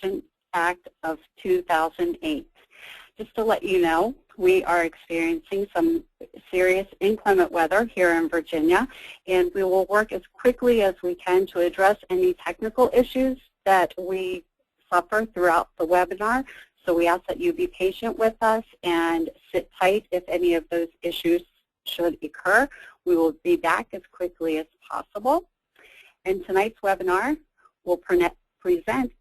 Adoption Act of 2008. Just to let you know, we are experiencing some serious inclement weather here in Virginia, and we will work as quickly as we can to address any technical issues that we suffer throughout the webinar. So we ask that you be patient with us and sit tight if any of those issues should occur. We will be back as quickly as possible. In tonight's webinar, we'll present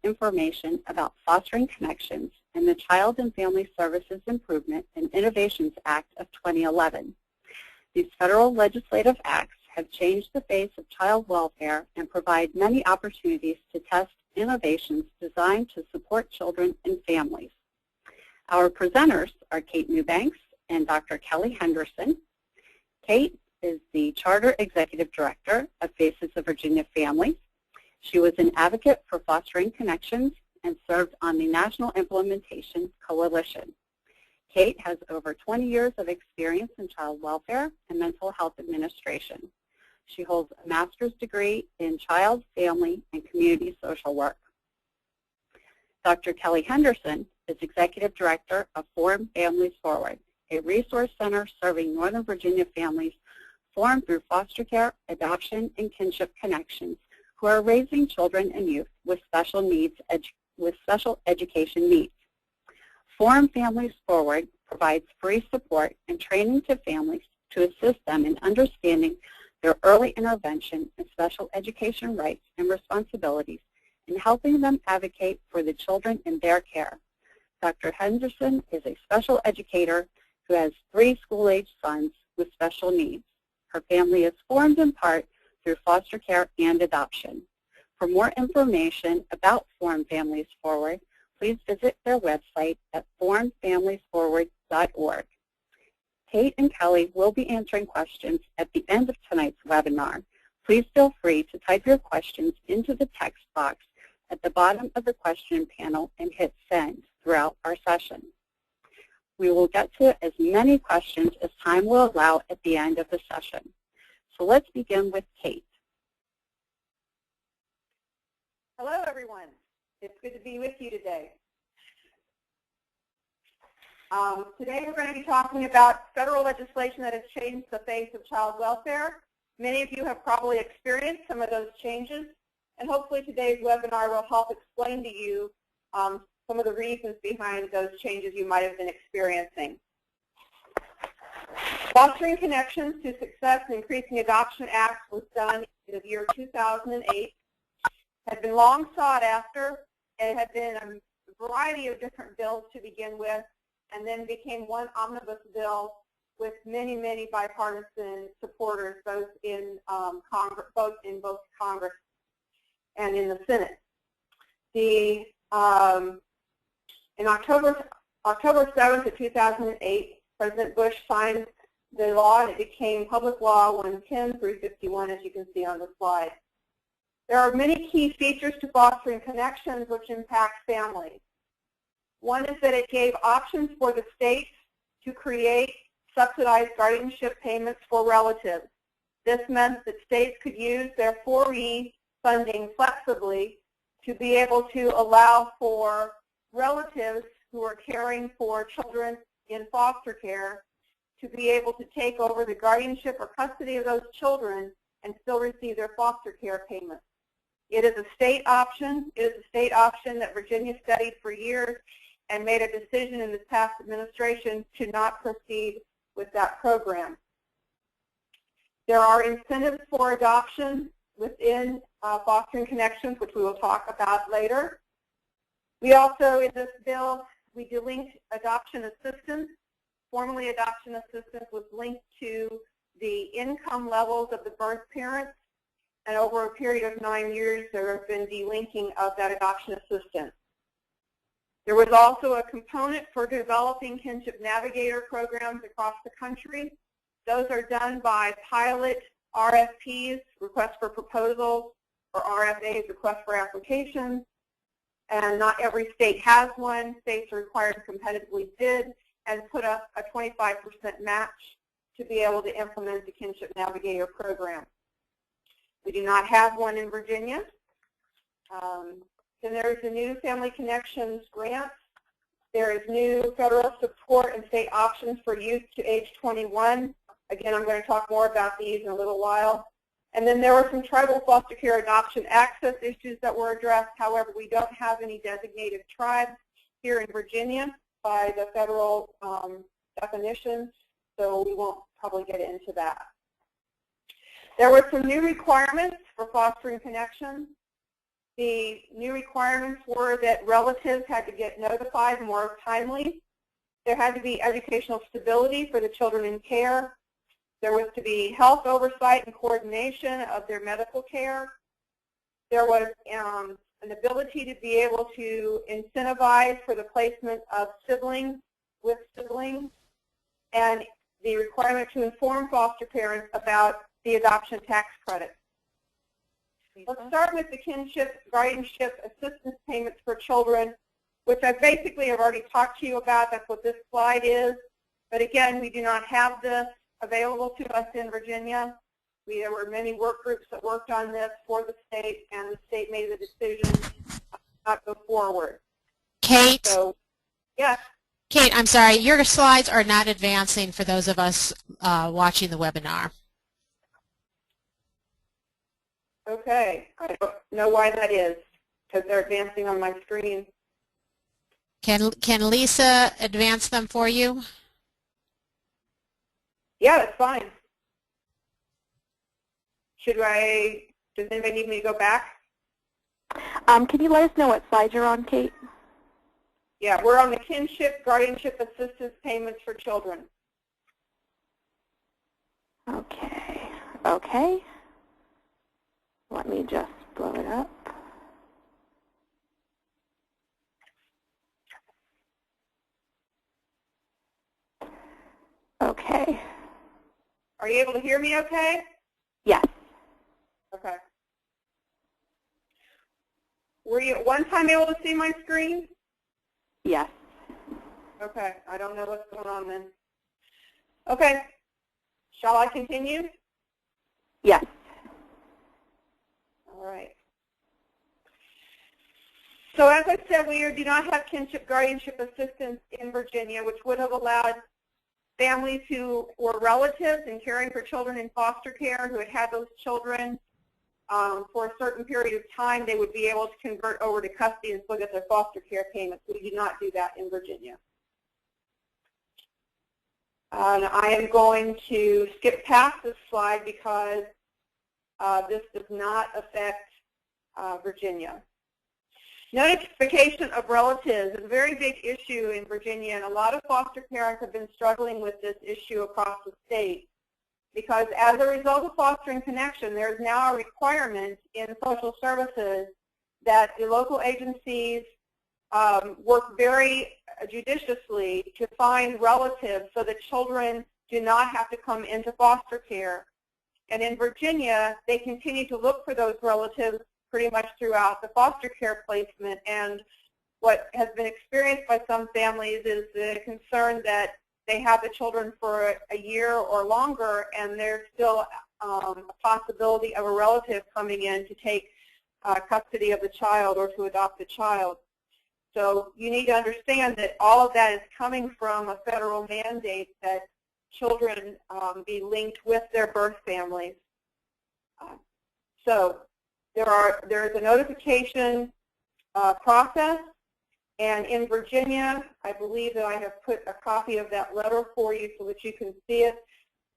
information about fostering connections and the Child and Family Services Improvement and Innovations Act of 2011. These federal legislative acts have changed the face of child welfare and provide many opportunities to test innovations designed to support children and families. Our presenters are Kate Newbanks and Dr. Kelly Henderson. Kate is the Charter Executive Director of Faces of Virginia Families. She was an advocate for fostering connections and served on the National Implementation Coalition. Kate has over 20 years of experience in child welfare and mental health administration. She holds a master's degree in child, family, and community social work. Dr. Kelly Henderson is Executive Director of Forum Families Forward, a resource center serving Northern Virginia families formed through foster care, adoption, and kinship connections who are raising children and youth with special needs, with special education needs. Forum Families Forward provides free support and training to families to assist them in understanding their early intervention and special education rights and responsibilities and helping them advocate for the children in their care. Dr. Henderson is a special educator who has 3 school-age sons with special needs. Her family is formed in part through foster care and adoption. For more information about Forum Families Forward, please visit their website at forumfamiliesforward.org. Kate and Kelly will be answering questions at the end of tonight's webinar. Please feel free to type your questions into the text box at the bottom of the question panel and hit send throughout our session. We will get to as many questions as time will allow at the end of the session. So let's begin with Kate. Hello, everyone. It's good to be with you today. Today we're going to be talking about federal legislation that has changed the face of child welfare. Many of you have probably experienced some of those changes, and hopefully today's webinar will help explain to you some of the reasons behind those changes you might have been experiencing. Fostering Connections to Success and Increasing Adoption Act was done in the year 2008. Had been long sought after. It had been a variety of different bills to begin with, and then became one omnibus bill with many, many bipartisan supporters, both in both Congress and in the Senate. In October 7th of 2008, President Bush signed the law, and it became Public Law 110 through 51, as you can see on the slide. There are many key features to fostering connections which impact families. One is that it gave options for the states to create subsidized guardianship payments for relatives. This meant that states could use their 4E funding flexibly to be able to allow for relatives who are caring for children in foster care to be able to take over the guardianship or custody of those children and still receive their foster care payments. It is a state option. It is a state option that Virginia studied for years and made a decision in this past administration to not proceed with that program. There are incentives for adoption within Fostering Connections, which we will talk about later. We also, in this bill, we delinked adoption assistance. Formerly, adoption assistance was linked to the income levels of the birth parents, and over a period of 9 years, there have been delinking of that adoption assistance. There was also a component for developing kinship navigator programs across the country. Those are done by pilot RFPs, requests for proposals, or RFAs, requests for applications. And not every state has one. States are required to competitively bid and put up a 25% match to be able to implement the kinship navigator program. We do not have one in Virginia. Then there's the new Family Connections grant. There is new federal support and state options for youth to age 21. Again, I'm going to talk more about these in a little while. And then there were some tribal foster care adoption access issues that were addressed. However, we don't have any designated tribes here in Virginia by the federal definition, so we won't probably get into that. There were some new requirements for fostering connections. The new requirements were that relatives had to get notified more timely. There had to be educational stability for the children in care. There was to be health oversight and coordination of their medical care. There was an ability to be able to incentivize for the placement of siblings with siblings, and the requirement to inform foster parents about the adoption tax credit. Let's start with the kinship, guardianship, assistance payments for children, which I basically have already talked to you about. That's what this slide is. But again, we do not have this available to us in Virginia. There were many work groups that worked on this for the state, and the state made the decision not to go forward. Kate? So, yes? Kate, I'm sorry, your slides are not advancing for those of us watching the webinar. Okay, I don't know why that is, because they're advancing on my screen. Can Lisa advance them for you? Yeah, that's fine. Does anybody need me to go back? Can you let us know what slide you're on, Kate? Yeah, we're on the kinship, guardianship, assistance payments for children. Okay. Okay. Let me just blow it up. Okay. Are you able to hear me okay? Yes. Okay. Were you at one time able to see my screen? Yes. Okay, I don't know what's going on then. Okay, shall I continue? Yes. All right. So as I said, we do not have kinship guardianship assistance in Virginia, which would have allowed families who were relatives and caring for children in foster care who had had those children for a certain period of time, they would be able to convert over to custody and still get their foster care payments. We do not do that in Virginia. And I am going to skip past this slide because this does not affect Virginia. Notification of relatives is a very big issue in Virginia, and a lot of foster parents have been struggling with this issue across the state because as a result of fostering connection, there is now a requirement in social services that the local agencies work very judiciously to find relatives so that children do not have to come into foster care. And in Virginia, they continue to look for those relatives pretty much throughout the foster care placement. And what has been experienced by some families is the concern that they have the children for a year or longer, and there's still a possibility of a relative coming in to take custody of the child or to adopt the child. So you need to understand that all of that is coming from a federal mandate that children be linked with their birth families. So there is a notification process, and in Virginia, I believe that I have put a copy of that letter for you so that you can see it.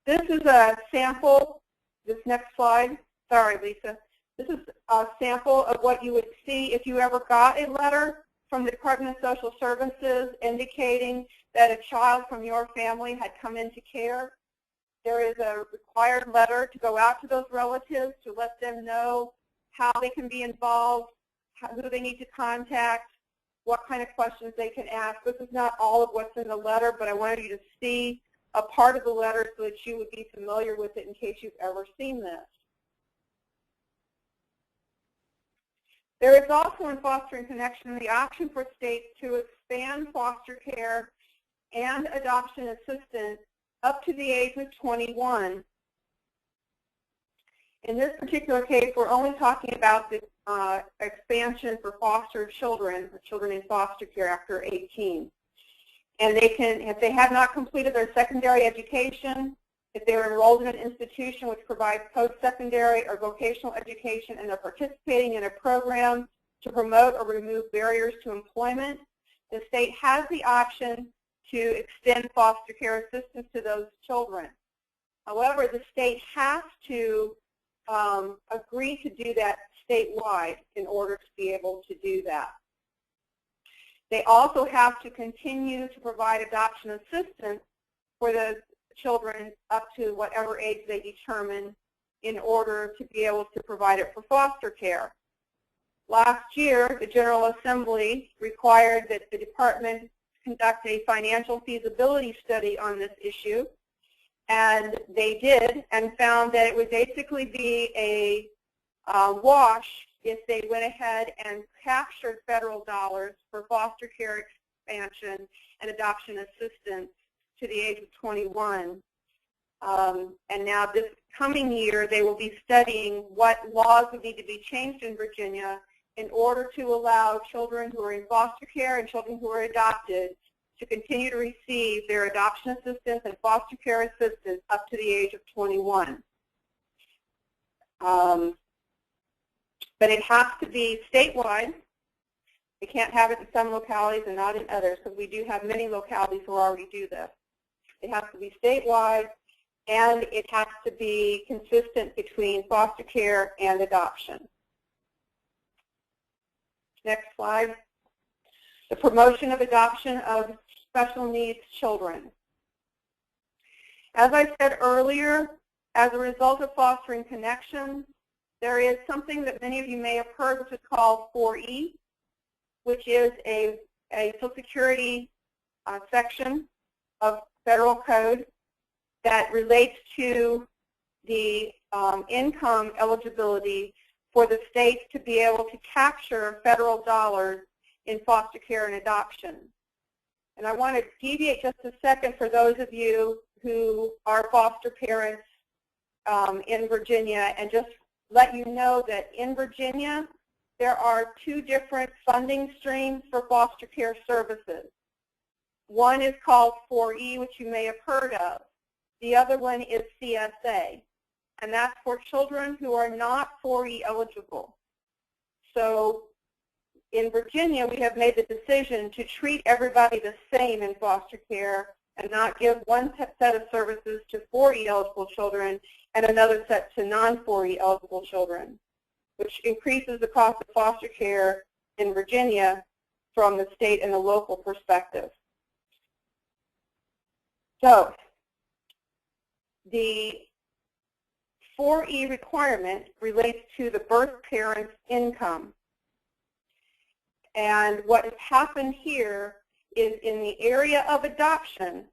This is a sample. This next slide. Sorry, Lisa. This is a sample of what you would see if you ever got a letter from the Department of Social Services indicating that a child from your family had come into care. There is a required letter to go out to those relatives to let them know how they can be involved, who they need to contact, what kind of questions they can ask. This is not all of what's in the letter, but I wanted you to see a part of the letter so that you would be familiar with it in case you've ever seen this. There is also in fostering connection the option for states to expand foster care and adoption assistance up to the age of 21. In this particular case, we're only talking about the expansion for foster children, or children in foster care after 18. And they can, if they have not completed their secondary education, if they're enrolled in an institution which provides post-secondary or vocational education and they're participating in a program to promote or remove barriers to employment, the state has the option to extend foster care assistance to those children. However, the state has to agree to do that statewide in order to be able to do that. They also have to continue to provide adoption assistance for the children up to whatever age they determine in order to be able to provide it for foster care. Last year, the General Assembly required that the department conduct a financial feasibility study on this issue, and they did, and found that it would basically be a wash if they went ahead and captured federal dollars for foster care expansion and adoption assistance to the age of 21. And now this coming year, they will be studying what laws would need to be changed in Virginia in order to allow children who are in foster care and children who are adopted to continue to receive their adoption assistance and foster care assistance up to the age of 21. But it has to be statewide. We can't have it in some localities and not in others, because we do have many localities who already do this. It has to be statewide, and it has to be consistent between foster care and adoption. Next slide. The promotion of adoption of special needs children. As I said earlier, as a result of fostering connections, there is something that many of you may have heard, which is called 4E, which is a Social Security section of federal code that relates to the income eligibility for the states to be able to capture federal dollars in foster care and adoption. And I want to deviate just a second for those of you who are foster parents in Virginia, and just let you know that in Virginia there are two different funding streams for foster care services. One is called 4E, which you may have heard of. The other one is CSA, and that's for children who are not 4E eligible. So in Virginia, we have made the decision to treat everybody the same in foster care and not give one set of services to 4E eligible children and another set to non-4E eligible children, which increases the cost of foster care in Virginia from the state and the local perspective. So the 4E requirement relates to the birth parent's income. And what has happened here is in the area of adoption,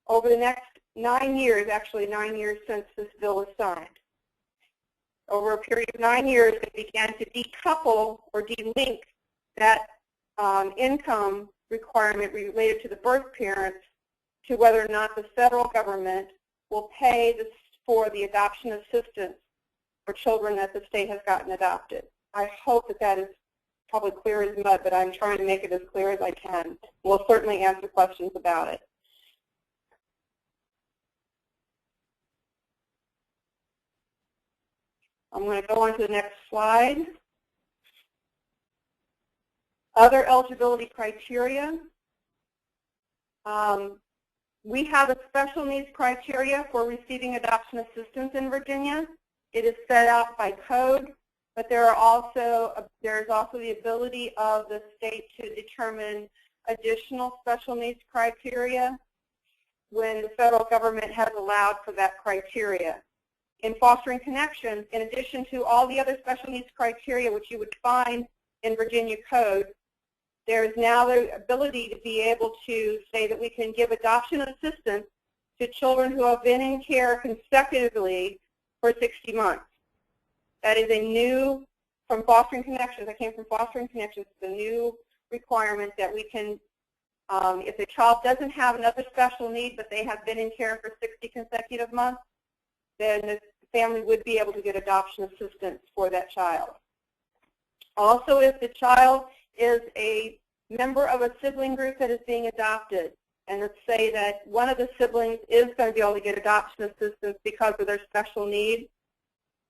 over the next 9 years, actually 9 years since this bill was signed, over a period of 9 years, they began to decouple or delink that income requirement related to the birth parents to whether or not the federal government will pay for the adoption assistance for children that the state has gotten adopted. I hope that that is probably clear as mud, but I'm trying to make it as clear as I can. We'll certainly answer questions about it. I'm going to go on to the next slide. Other eligibility criteria. We have a special needs criteria for receiving adoption assistance in Virginia. It is set out by code, but there's also the ability of the state to determine additional special needs criteria when the federal government has allowed for that criteria. In fostering connections, in addition to all the other special needs criteria which you would find in Virginia code, there is now the ability to be able to say that we can give adoption assistance to children who have been in care consecutively for 60 months. That is a new, from Fostering Connections, I came from Fostering Connections, it's a new requirement that we can, if the child doesn't have another special need but they have been in care for 60 consecutive months, then the family would be able to get adoption assistance for that child. Also, if the child is a member of a sibling group that is being adopted, and let's say that one of the siblings is going to be able to get adoption assistance because of their special need,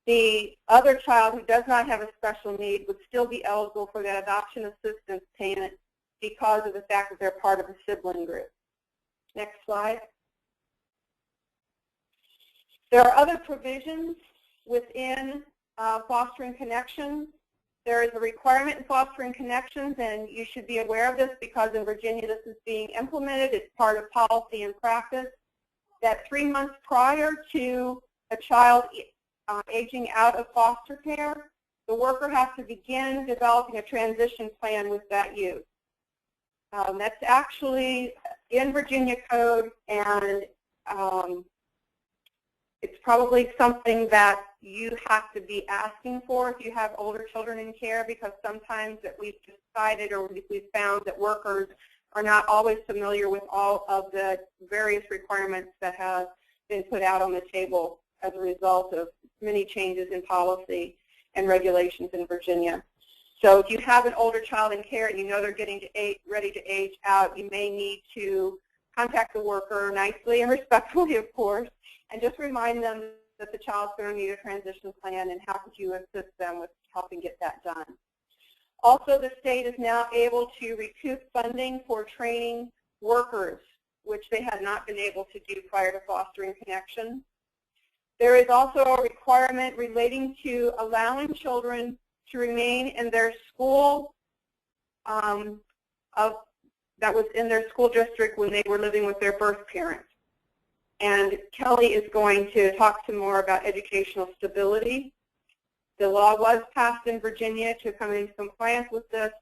the other child who does not have a special need would still be eligible for that adoption assistance payment because of the fact that they're part of a sibling group. Next slide. There are other provisions within fostering connections. There is a requirement in fostering connections, and you should be aware of this because in Virginia this is being implemented. It's part of policy and practice that 3 months prior to a child aging out of foster care, the worker has to begin developing a transition plan with that youth. That's actually in Virginia code, and it's probably something that you have to be asking for if you have older children in care, because sometimes that we've decided or we've found that workers are not always familiar with all of the various requirements that have been put out on the table as a result of many changes in policy and regulations in Virginia. So if you have an older child in care and you know they're getting ready to age out, you may need to contact the worker nicely and respectfully, of course, and just remind them that the child's going to need a transition plan and how could you assist them with helping get that done. Also, the state is now able to recoup funding for training workers, which they had not been able to do prior to fostering connection. There is also a requirement relating to allowing children to remain in their school that was in their school district when they were living with their birth parents. And Kelly is going to talk some more about educational stability. The law was passed in Virginia to come into compliance with this,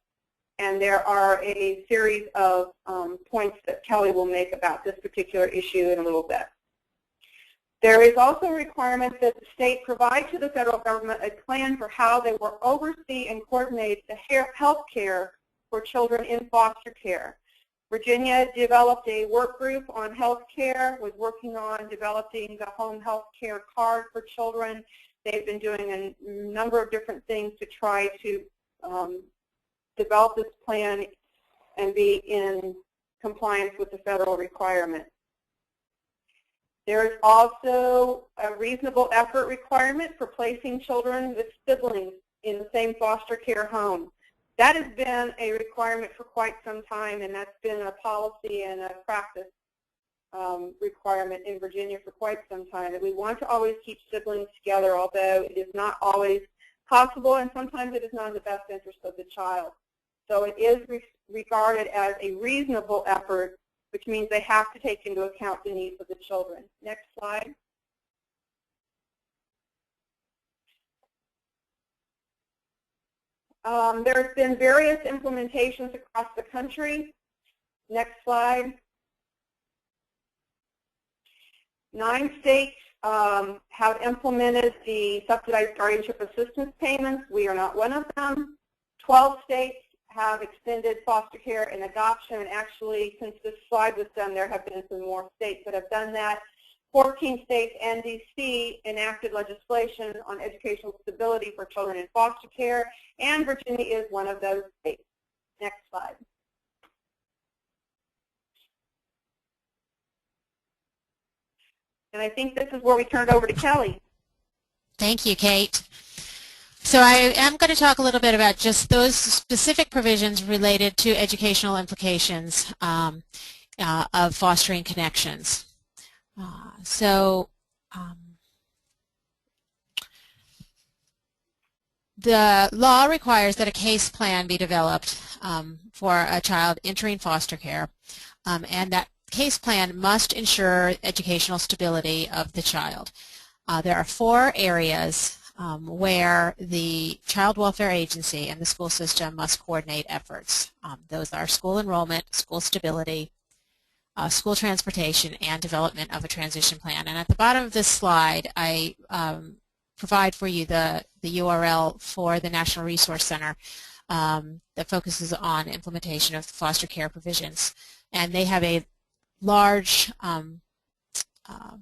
and there are a series of points that Kelly will make about this particular issue in a little bit. There is also a requirement that the state provide to the federal government a plan for how they will oversee and coordinate the health care for children in foster care. Virginia developed a work group on health care, was working on developing the home health care card for children. They've been doing a number of different things to try to develop this plan and be in compliance with the federal requirement. There is also a reasonable effort requirement for placing children with siblings in the same foster care home. That has been a requirement for quite some time, and that's been a policy and a practice requirement in Virginia for quite some time, that we want to always keep siblings together, although it is not always possible, and sometimes it is not in the best interest of the child. So it is regarded as a reasonable effort, which means they have to take into account the needs of the children. Next slide. There's been various implementations across the country. Next slide. 9 states have implemented the subsidized guardianship assistance payments. We are not one of them. 12 states have extended foster care and adoption, and actually, since this slide was done, there have been some more states that have done that. 14 states and D.C. enacted legislation on educational stability for children in foster care, and Virginia is one of those states. Next slide. And I think this is where we turn it over to Kelly. Thank you, Kate. So I am going to talk a little bit about just those specific provisions related to educational implications of fostering connections. The law requires that a case plan be developed for a child entering foster care, and that case plan must ensure educational stability of the child. There are 4 areas where the Child Welfare Agency and the school system must coordinate efforts. Those are school enrollment, school stability, school transportation, and development of a transition plan. And at the bottom of this slide, I provide for you the URL for the National Resource Center that focuses on implementation of foster care provisions. And they have a large,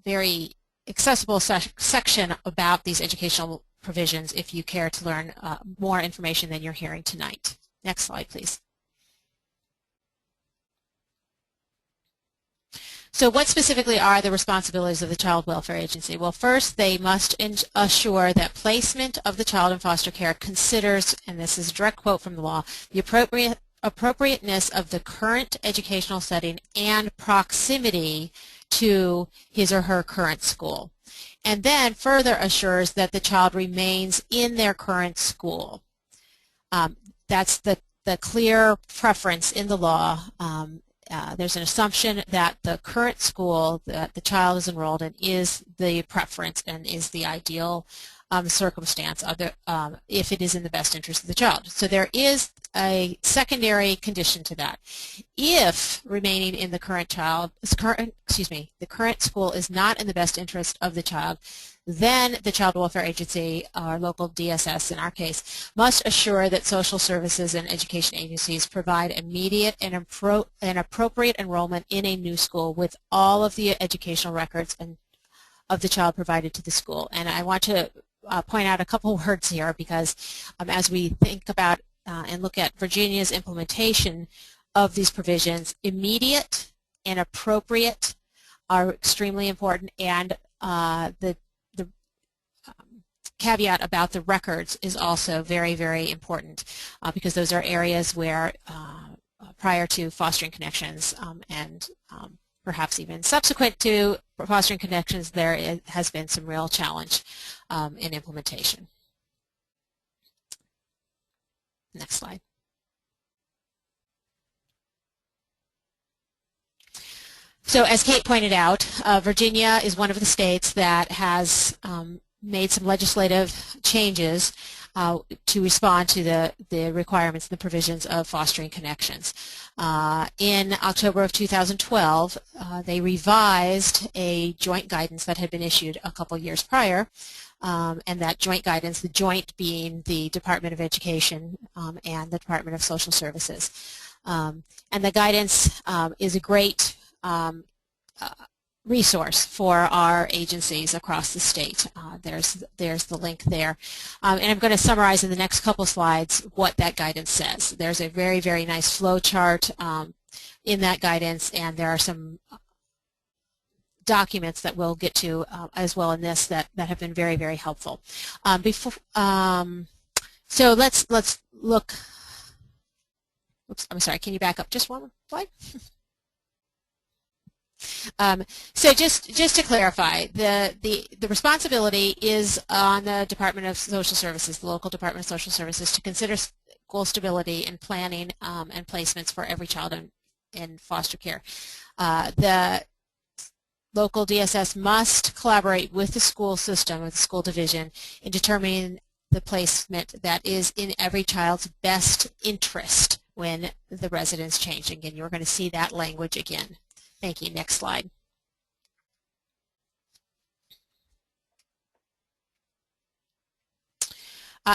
very accessible section about these educational provisions if you care to learn more information than you're hearing tonight. Next slide, please. So what specifically are the responsibilities of the Child Welfare Agency? Well, first, they must assure that placement of the child in foster care considers, and this is a direct quote from the law, the appropriateness of the current educational setting and proximity to his or her current school. And then further assures that the child remains in their current school. That's the clear preference in the law. There's an assumption that the current school that the child is enrolled in is the preference and is the ideal circumstance of the, if it is in the best interest of the child. So there is a secondary condition to that. If remaining in the current school is not in the best interest of the child, then the Child Welfare Agency, or local DSS in our case, must assure that social services and education agencies provide immediate and appropriate enrollment in a new school with all of the educational records of the child provided to the school. And I want to point out a couple words here because as we think about and look at Virginia's implementation of these provisions, immediate and appropriate are extremely important, and the caveat about the records is also very, very important because those are areas where prior to fostering connections and perhaps even subsequent to fostering connections, there has been some real challenge in implementation. Next slide. So as Kate pointed out, Virginia is one of the states that has made some legislative changes to respond to the requirements and the provisions of fostering connections. In October of 2012, they revised a joint guidance that had been issued a couple years prior, and that joint guidance, the joint being the Department of Education and the Department of Social Services. And the guidance is a great resource for our agencies across the state. There's the link there. And I'm going to summarize in the next couple slides what that guidance says. There's a very, very nice flow chart in that guidance, and there are some documents that we'll get to as well in this that have been very, very helpful. So let's look. Oops, I'm sorry. Can you back up just one slide? So just to clarify, the responsibility is on the Department of Social Services, the local Department of Social Services, to consider school stability and planning and placements for every child in foster care. The local DSS must collaborate with the school system, with the school division, in determining the placement that is in every child's best interest when the residence changing. And you're going to see that language again. Thank you. Next slide.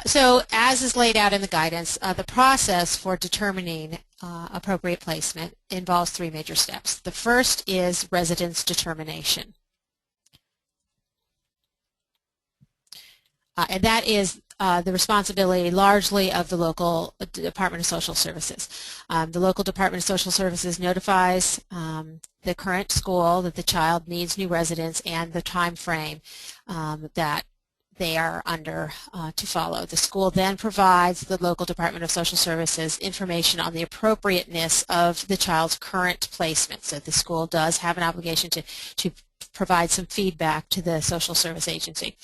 So as is laid out in the guidance, the process for determining appropriate placement involves three major steps. The first is residence determination. And that is the responsibility largely of the local Department of Social Services. The local Department of Social Services notifies the current school that the child needs new residence and the time frame that they are under to follow. The school then provides the local Department of Social Services information on the appropriateness of the child's current placement. So the school does have an obligation to provide some feedback to the social service agency.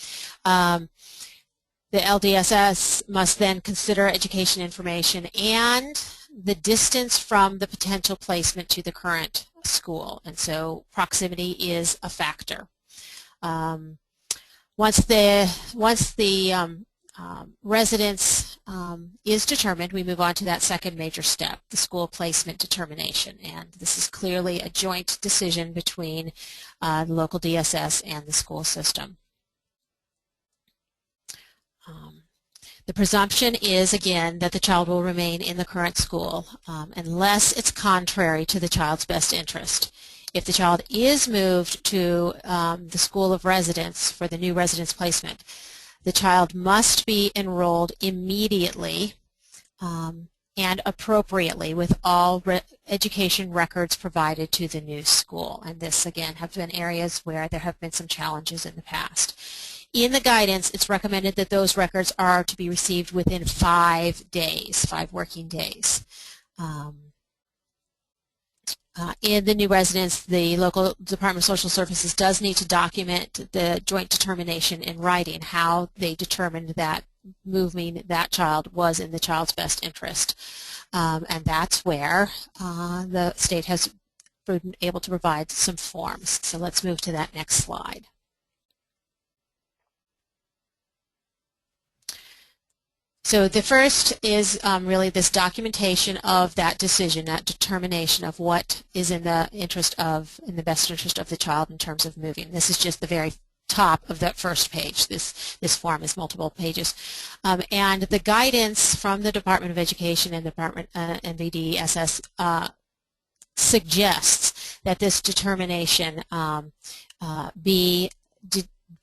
The LDSS must then consider education information and the distance from the potential placement to the current school, and so proximity is a factor. Once the residence is determined, we move on to that second major step, the school placement determination, and this is clearly a joint decision between the local DSS and the school system. The presumption is, again, that the child will remain in the current school unless it's contrary to the child's best interest. If the child is moved to the school of residence for the new residence placement, The child must be enrolled immediately and appropriately with all education records provided to the new school. And this, again, have been areas where there have been some challenges in the past. In the guidance, it's recommended that those records are to be received within 5 days, 5 working days. In the new residence, the local Department of Social Services does need to document the joint determination in writing, how they determined that moving that child was in the child's best interest. And that's where the state has been able to provide some forms. So let's move to that next slide. So the first is really this documentation of that decision, that determination of what is in the best interest of the child in terms of moving. This is just the very top of that first page. This form is multiple pages. And the guidance from the Department of Education and the Department NVDSS suggests that this determination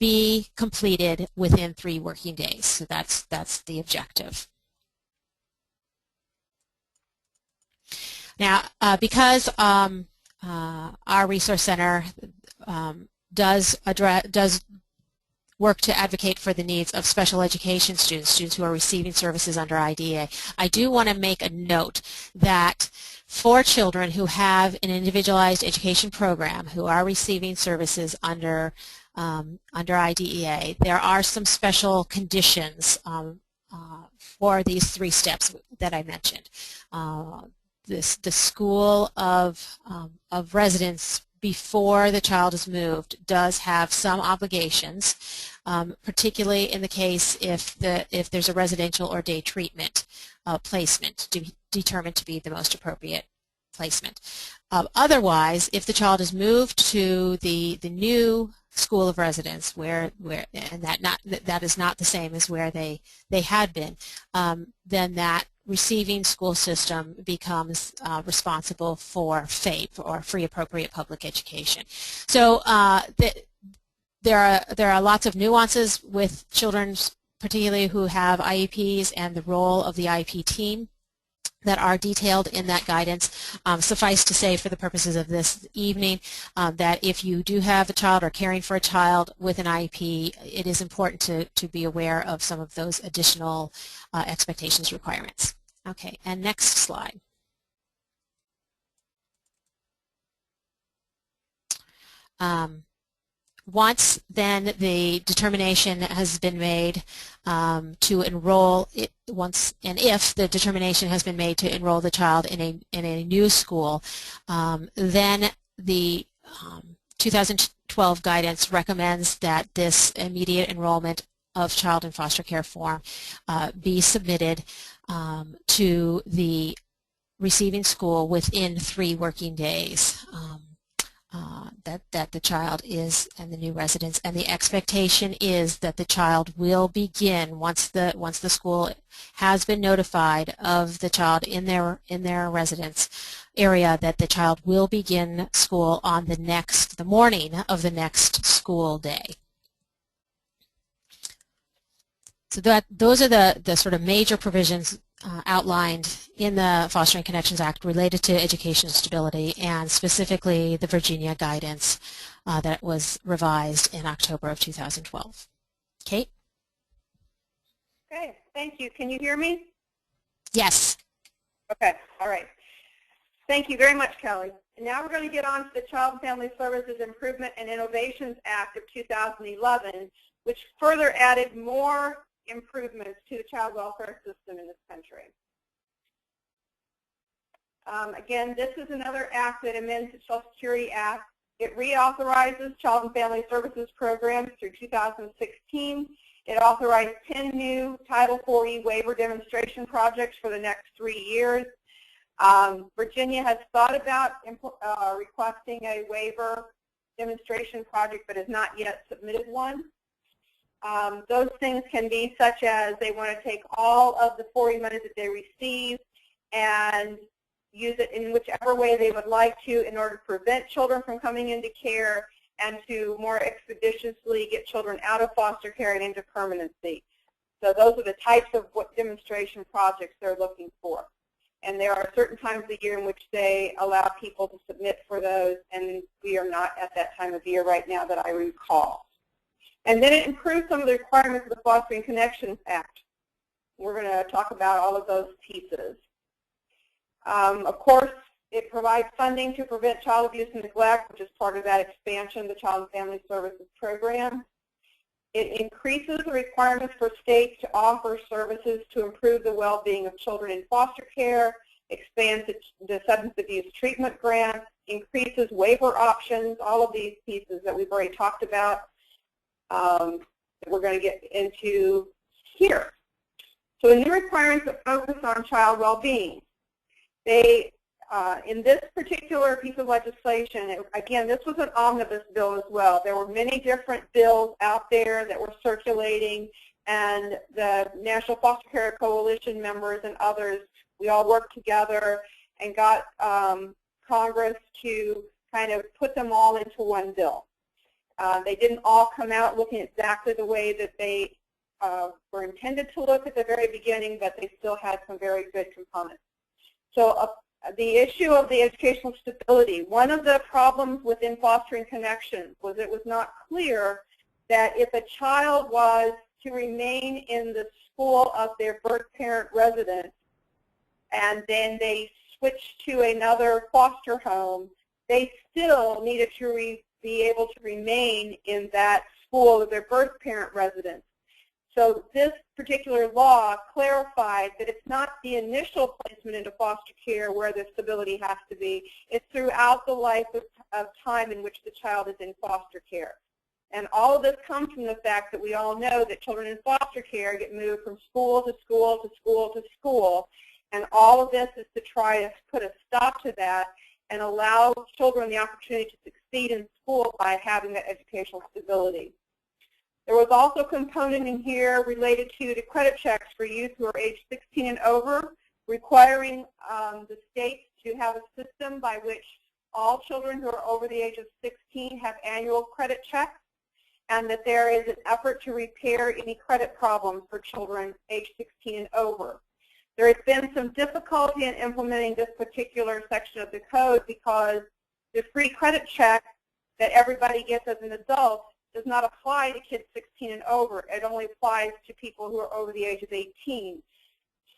be completed within 3 working days. So that's the objective. Now, because our resource center does work to advocate for the needs of special education students who are receiving services under IDEA, I do want to make a note that for children who have an individualized education program who are receiving services under IDEA, there are some special conditions for these 3 steps that I mentioned. The school of residence before the child is moved does have some obligations, particularly in the case if there's a residential or day treatment placement determined to be the most appropriate placement. Otherwise, if the child is moved to the new school of residence and that is not the same as where they had been, then that receiving school system becomes responsible for FAPE, or Free Appropriate Public Education. So there are lots of nuances with children, particularly who have IEPs, and the role of the IEP team that are detailed in that guidance. Suffice to say, for the purposes of this evening, that if you do have a child or caring for a child with an IEP, it is important to be aware of some of those additional expectations, requirements. Okay, and next slide. Once then the determination has been made to enroll, if the determination has been made to enroll the child in a new school, then the 2012 guidance recommends that this immediate enrollment of child in foster care form be submitted to the receiving school within 3 working days. That the child is in the new residence, and the expectation is that the child will begin once the school has been notified of the child in their residence area, that the child will begin school on the morning of the next school day. So those are the sort of major provisions outlined in the Fostering Connections Act related to education stability, and specifically the Virginia guidance that was revised in October of 2012. Kate? Okay, thank you. Can you hear me? Yes. Okay, all right. Thank you very much, Kelly. And now we're going to get on to the Child and Family Services Improvement and Innovations Act of 2011, which further added more improvements to the child welfare system in this country. Again, this is another act that amends the Social Security Act. It reauthorizes Child and Family Services programs through 2016. It authorized 10 new Title 40 waiver demonstration projects for the next 3 years. Virginia has thought about requesting a waiver demonstration project, but has not yet submitted one. Those things can be such as they want to take all of the 40 money that they receive and use it in whichever way they would like to in order to prevent children from coming into care, and to more expeditiously get children out of foster care and into permanency. So those are the types of what demonstration projects they're looking for. And there are certain times of the year in which they allow people to submit for those, and we are not at that time of year right now that I recall. And then it improves some of the requirements of the Fostering Connections Act. We're going to talk about all of those pieces. Of course, it provides funding to prevent child abuse and neglect, which is part of that expansion of the Child and Family Services Program. It increases the requirements for states to offer services to improve the well-being of children in foster care, expands the substance abuse treatment grant, increases waiver options, all of these pieces that we've already talked about that we're going to get into here. So the new requirements that focus on child well-being. They, in this particular piece of legislation, again, this was an omnibus bill as well. There were many different bills out there that were circulating, and the National Foster Care Coalition members and others, we all worked together and got Congress to kind of put them all into one bill. They didn't all come out looking exactly the way that they were intended to look at the very beginning, but they still had some very good components. So the issue of the educational stability, one of the problems within Fostering Connections was it was not clear that if a child was to remain in the school of their birth parent residence and then they switched to another foster home, they still needed to be able to remain in that school of their birth parent residence. So this particular law clarified that it's not the initial placement into foster care where the stability has to be. It's throughout the life of time in which the child is in foster care. And all of this comes from the fact that we all know that children in foster care get moved from school to school to school to school. And all of this is to try to put a stop to that and allow children the opportunity to succeed in school by having that educational stability. There was also a component in here related to the credit checks for youth who are age 16 and over, requiring the states to have a system by which all children who are over the age of 16 have annual credit checks, and that there is an effort to repair any credit problems for children age 16 and over. There has been some difficulty in implementing this particular section of the code because the free credit check that everybody gets as an adult does not apply to kids 16 and over. It only applies to people who are over the age of 18.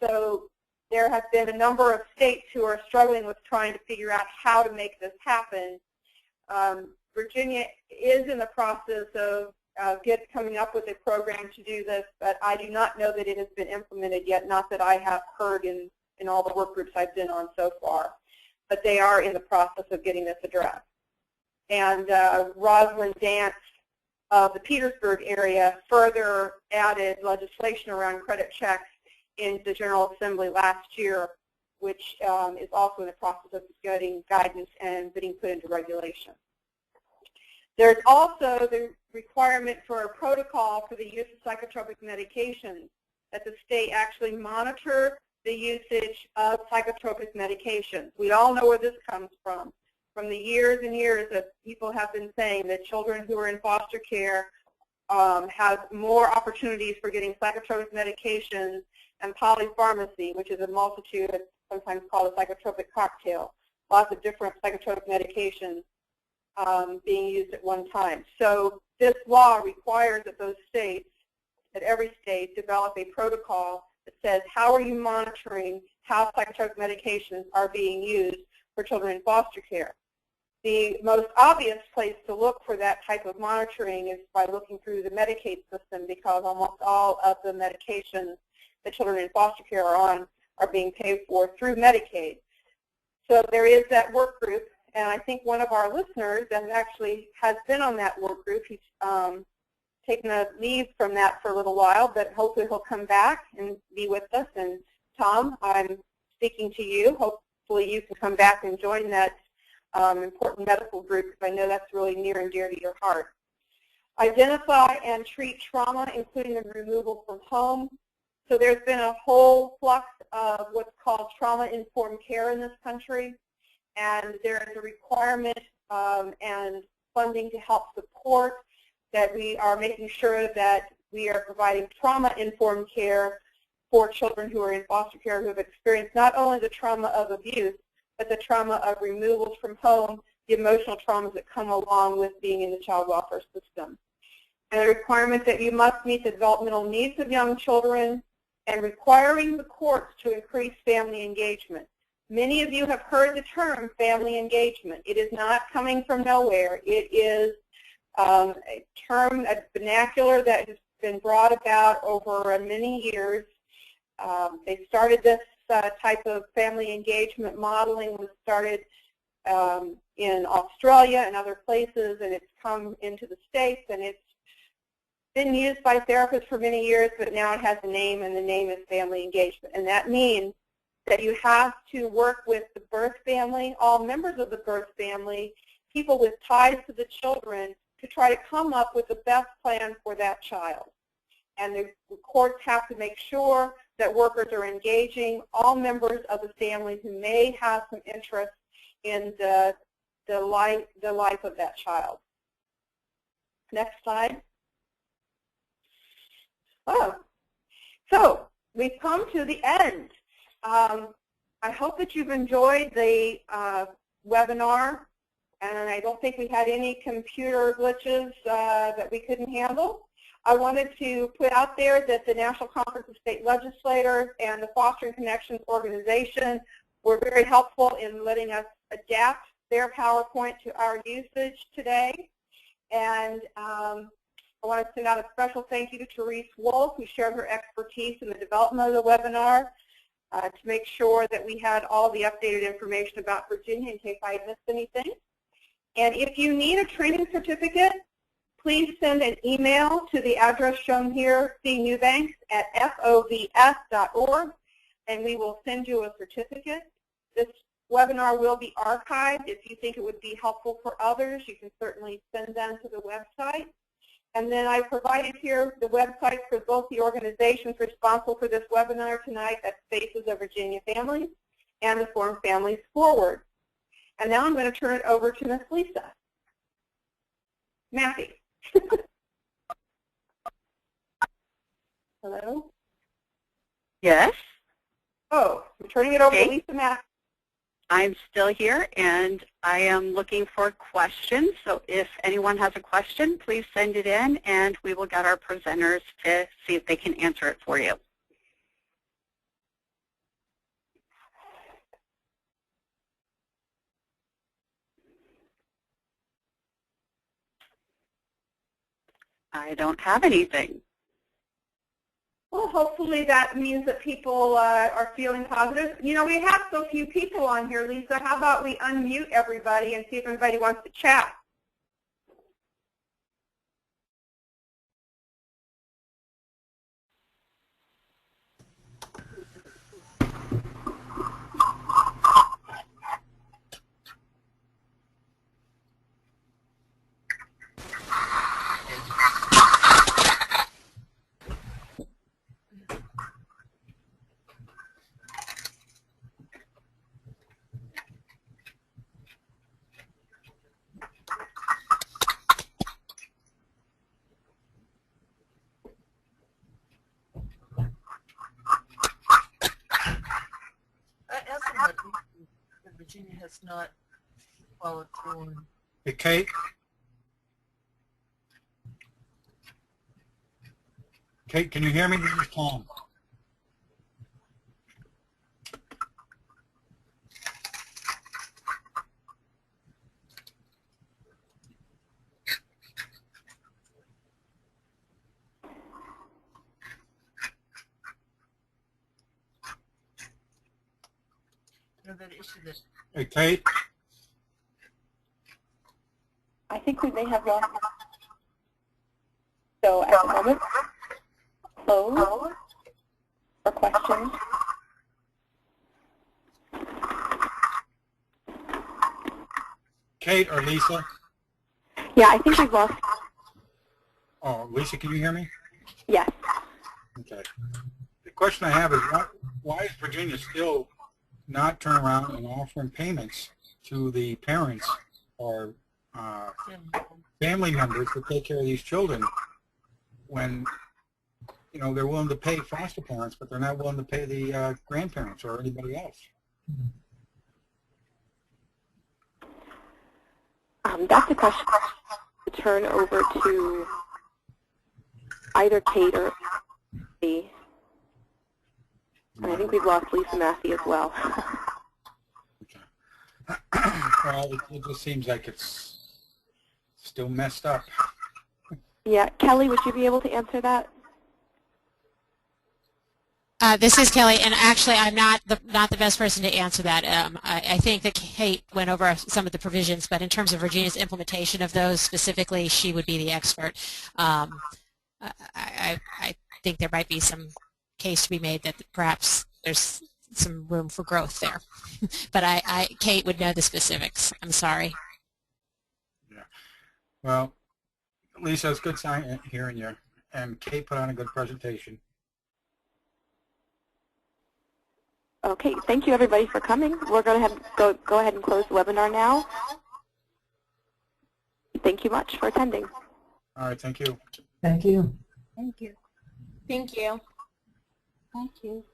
So there have been a number of states who are struggling with trying to figure out how to make this happen. Virginia is in the process of coming up with a program to do this, but I do not know that it has been implemented yet, not that I have heard in all the work groups I've been on so far. But they are in the process of getting this addressed. And Rosalind Dance of the Petersburg area further added legislation around credit checks in the General Assembly last year, which is also in the process of getting guidance and being put into regulation. There's also the requirement for a protocol for the use of psychotropic medications, that the state actually monitor the usage of psychotropic medications. We all know where this comes from the years and years that people have been saying that children who are in foster care have more opportunities for getting psychotropic medications and polypharmacy, which is a multitude, it's sometimes called a psychotropic cocktail, lots of different psychotropic medications being used at one time. So this law requires that those states, that every state, develop a protocol that says how are you monitoring how psychotropic medications are being used for children in foster care. The most obvious place to look for that type of monitoring is by looking through the Medicaid system, because almost all of the medications that children in foster care are on are being paid for through Medicaid. So there is that work group, and I think one of our listeners that actually has been on that work group, he's taken a leave from that for a little while, but hopefully he'll come back and be with us. And Tom, I'm speaking to you. Hopefully you can come back and join that important medical group, because I know that's really near and dear to your heart. Identify and treat trauma, including the removal from home. So there's been a whole flux of what's called trauma-informed care in this country, and there is a requirement and funding to help support, that we are making sure that we are providing trauma-informed care for children who are in foster care who have experienced not only the trauma of abuse, but the trauma of removals from home, the emotional traumas that come along with being in the child welfare system. And a requirement that you must meet the developmental needs of young children, and requiring the courts to increase family engagement. Many of you have heard the term family engagement. It is not coming from nowhere. It is a term, a vernacular that has been brought about over many years. They started this type of family engagement modeling was started in Australia and other places, and it's come into the States, and it's been used by therapists for many years, but now it has a name, and the name is family engagement. And that means that you have to work with the birth family, all members of the birth family, people with ties to the children, to try to come up with the best plan for that child. And the courts have to make sure that workers are engaging all members of the family who may have some interest in the life of that child. Next slide. Oh, so we've come to the end. I hope that you've enjoyed the webinar, and I don't think we had any computer glitches that we couldn't handle. I wanted to put out there that the National Conference of State Legislators and the Fostering Connections organization were very helpful in letting us adapt their PowerPoint to our usage today. And I want to send out a special thank you to Therese Wolf, who shared her expertise in the development of the webinar to make sure that we had all the updated information about Virginia in case I had missed anything. And if you need a training certificate, please send an email to the address shown here, cnewbanks@fovs.org, and we will send you a certificate. This webinar will be archived. If you think it would be helpful for others, you can certainly send them to the website. And then I provided here the websites for both the organizations responsible for this webinar tonight, that's Faces of Virginia Families and the Forum Families Forward. And now I'm going to turn it over to Ms. Lisa. Matthew. Hello? Yes? Oh, I'm turning it over to Lisa Matthew. I'm still here, and I am looking for questions. So if anyone has a question, please send it in, and we will get our presenters to see if they can answer it for you. I don't have anything. Well, hopefully that means that people are feeling positive. You know, we have so few people on here, Lisa. How about we unmute everybody and see if everybody wants to chat? Virginia has not followed through on. Hey, Kate. Kate, can you hear me? This is Tom. That issue that. Hey, Kate. I think we may have lost. So at the moment, close for questions. Kate or Lisa? Yeah, I think we've lost. Oh, Lisa, can you hear me? Yes. Okay. The question I have is, why is Virginia still not turning around and offering payments to the parents or family members to take care of these children when, you know, they're willing to pay foster parents, but they're not willing to pay the grandparents or anybody else. That's a question to turn over to either Kate or me. And I think we've lost Lisa Massey as well. Well, it just seems like it's still messed up. Yeah, Kelly, would you be able to answer that? This is Kelly, and actually I'm not the best person to answer that. I think that Kate went over some of the provisions, but in terms of Virginia's implementation of those specifically, she would be the expert. I think there might be some case to be made that perhaps there's some room for growth there. But Kate would know the specifics. I'm sorry. Yeah. Well, Lisa, it's good hearing you, and Kate put on a good presentation. Okay, thank you everybody for coming. We're going to go ahead and close the webinar now. Thank you much for attending. All right, thank you. Thank you. Thank you. Thank you. Thank you.